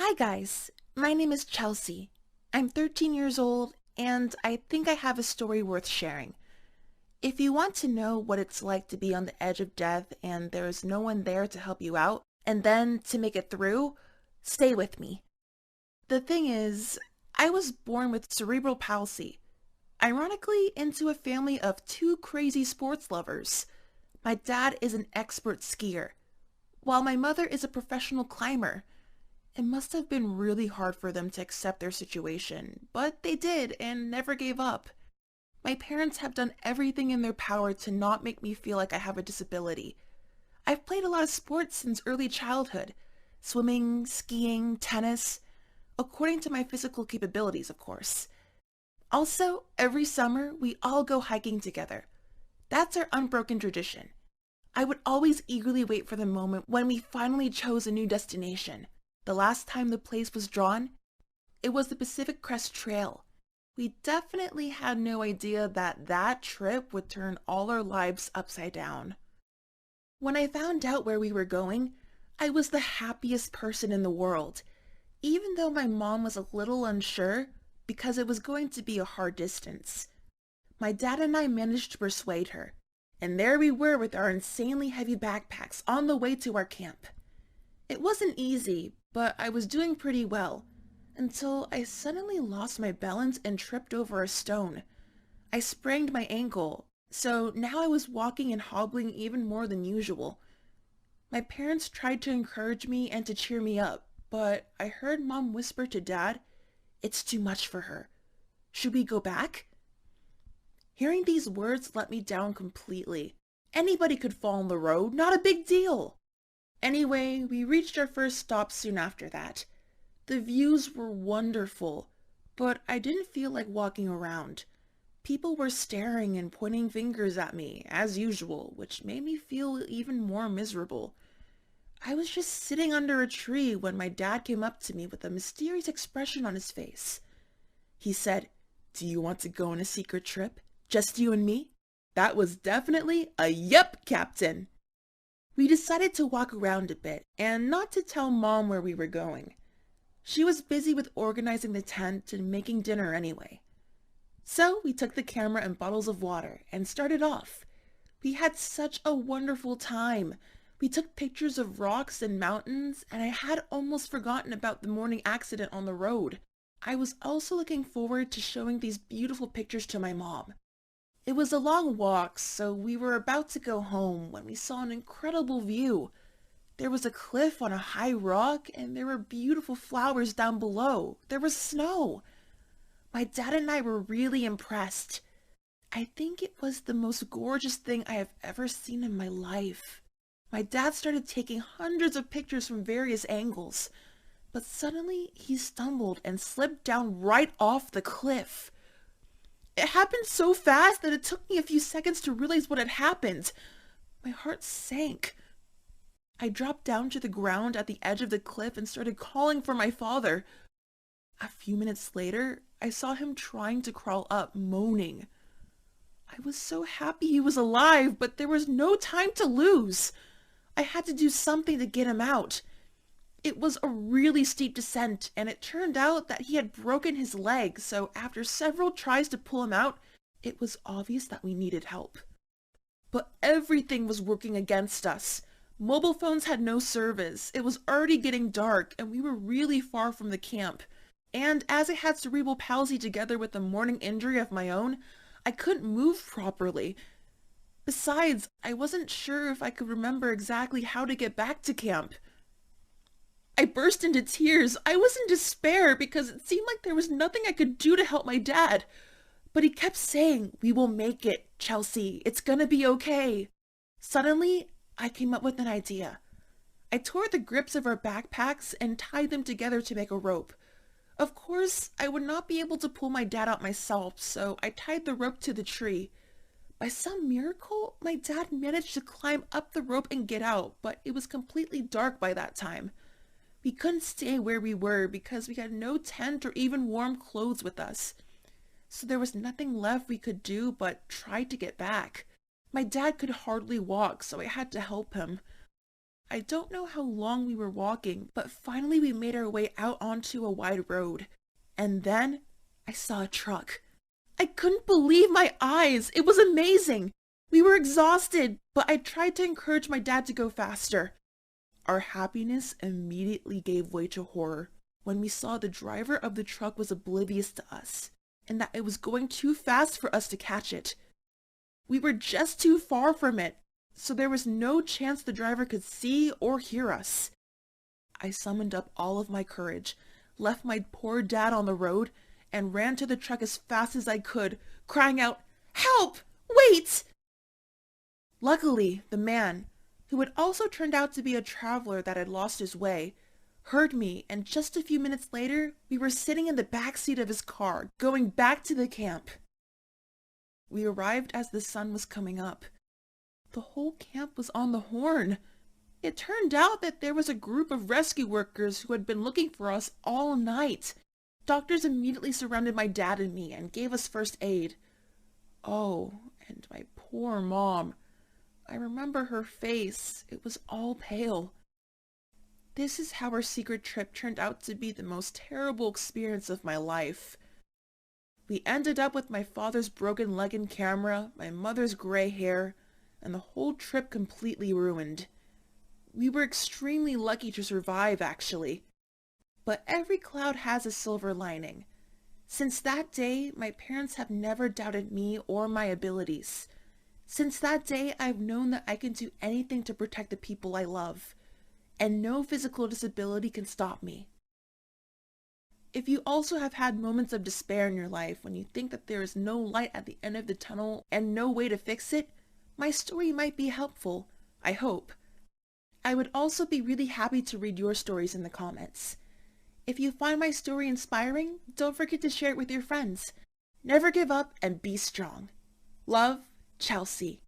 Hi guys, my name is Chelsea. I'm 13 years old and I think I have a story worth sharing. If you want to know what it's like to be on the edge of death and there is no one there to help you out and then to make it through, stay with me. The thing is, I was born with cerebral palsy, ironically into a family of two crazy sports lovers. My dad is an expert skier, while my mother is a professional climber. It must have been really hard for them to accept their situation, but they did and never gave up. My parents have done everything in their power to not make me feel like I have a disability. I've played a lot of sports since early childhood: swimming, skiing, tennis, according to my physical capabilities, of course. Also, every summer, we all go hiking together. That's our unbroken tradition. I would always eagerly wait for the moment when we finally chose a new destination. The last time the place was drawn, it was the Pacific Crest Trail. We definitely had no idea that that trip would turn all our lives upside down. When I found out where we were going, I was the happiest person in the world, even though my mom was a little unsure because it was going to be a hard distance. My dad and I managed to persuade her, and there we were with our insanely heavy backpacks on the way to our camp. It wasn't easy, but I was doing pretty well, until I suddenly lost my balance and tripped over a stone. I sprained my ankle, so now I was walking and hobbling even more than usual. My parents tried to encourage me and to cheer me up, but I heard Mom whisper to Dad, "It's too much for her. Should we go back?" Hearing these words let me down completely. Anybody could fall on the road, not a big deal. Anyway, we reached our first stop soon after that. The views were wonderful, but I didn't feel like walking around. People were staring and pointing fingers at me, as usual, which made me feel even more miserable. I was just sitting under a tree when my dad came up to me with a mysterious expression on his face. He said, "Do you want to go on a secret trip? Just you and me?" That was definitely a "Yep, Captain." We decided to walk around a bit and not to tell Mom where we were going. She was busy with organizing the tent and making dinner anyway. So we took the camera and bottles of water and started off. We had such a wonderful time. We took pictures of rocks and mountains, and I had almost forgotten about the morning accident on the road. I was also looking forward to showing these beautiful pictures to my mom. It was a long walk, so we were about to go home when we saw an incredible view. There was a cliff on a high rock, and there were beautiful flowers down below. There was snow. My dad and I were really impressed. I think it was the most gorgeous thing I have ever seen in my life. My dad started taking hundreds of pictures from various angles, but suddenly he stumbled and slipped down right off the cliff. It happened so fast that it took me a few seconds to realize what had happened. My heart sank. I dropped down to the ground at the edge of the cliff and started calling for my father. A few minutes later, I saw him trying to crawl up, moaning. I was so happy he was alive, but there was no time to lose. I had to do something to get him out. It was a really steep descent, and it turned out that he had broken his leg, so after several tries to pull him out, it was obvious that we needed help. But everything was working against us. Mobile phones had no service, it was already getting dark, and we were really far from the camp. And as I had cerebral palsy together with a morning injury of my own, I couldn't move properly. Besides, I wasn't sure if I could remember exactly how to get back to camp. I burst into tears. I was in despair because it seemed like there was nothing I could do to help my dad. But he kept saying, "We will make it, Chelsea. It's gonna be okay." Suddenly, I came up with an idea. I tore the grips of our backpacks and tied them together to make a rope. Of course, I would not be able to pull my dad out myself, so I tied the rope to the tree. By some miracle, my dad managed to climb up the rope and get out, but it was completely dark by that time. We couldn't stay where we were because we had no tent or even warm clothes with us. So there was nothing left we could do but try to get back. My dad could hardly walk, so I had to help him. I don't know how long we were walking, but finally we made our way out onto a wide road. And then I saw a truck. I couldn't believe my eyes. It was amazing. We were exhausted, but I tried to encourage my dad to go faster. Our happiness immediately gave way to horror when we saw the driver of the truck was oblivious to us and that it was going too fast for us to catch it. We were just too far from it, so there was no chance the driver could see or hear us. I summoned up all of my courage, left my poor dad on the road, and ran to the truck as fast as I could, crying out, "Help! Wait!" Luckily, the man, who had also turned out to be a traveler that had lost his way, heard me, and just a few minutes later, we were sitting in the back seat of his car, going back to the camp. We arrived as the sun was coming up. The whole camp was on the horn. It turned out that there was a group of rescue workers who had been looking for us all night. Doctors immediately surrounded my dad and me and gave us first aid. Oh, and my poor mom. I remember her face. It was all pale. This is how our secret trip turned out to be the most terrible experience of my life. We ended up with my father's broken leg and camera, my mother's gray hair, and the whole trip completely ruined. We were extremely lucky to survive, actually. But every cloud has a silver lining. Since that day, my parents have never doubted me or my abilities. Since that day, I've known that I can do anything to protect the people I love, and no physical disability can stop me. If you also have had moments of despair in your life when you think that there is no light at the end of the tunnel and no way to fix it, my story might be helpful, I hope. I would also be really happy to read your stories in the comments. If you find my story inspiring, don't forget to share it with your friends. Never give up and be strong. Love, Chelsea.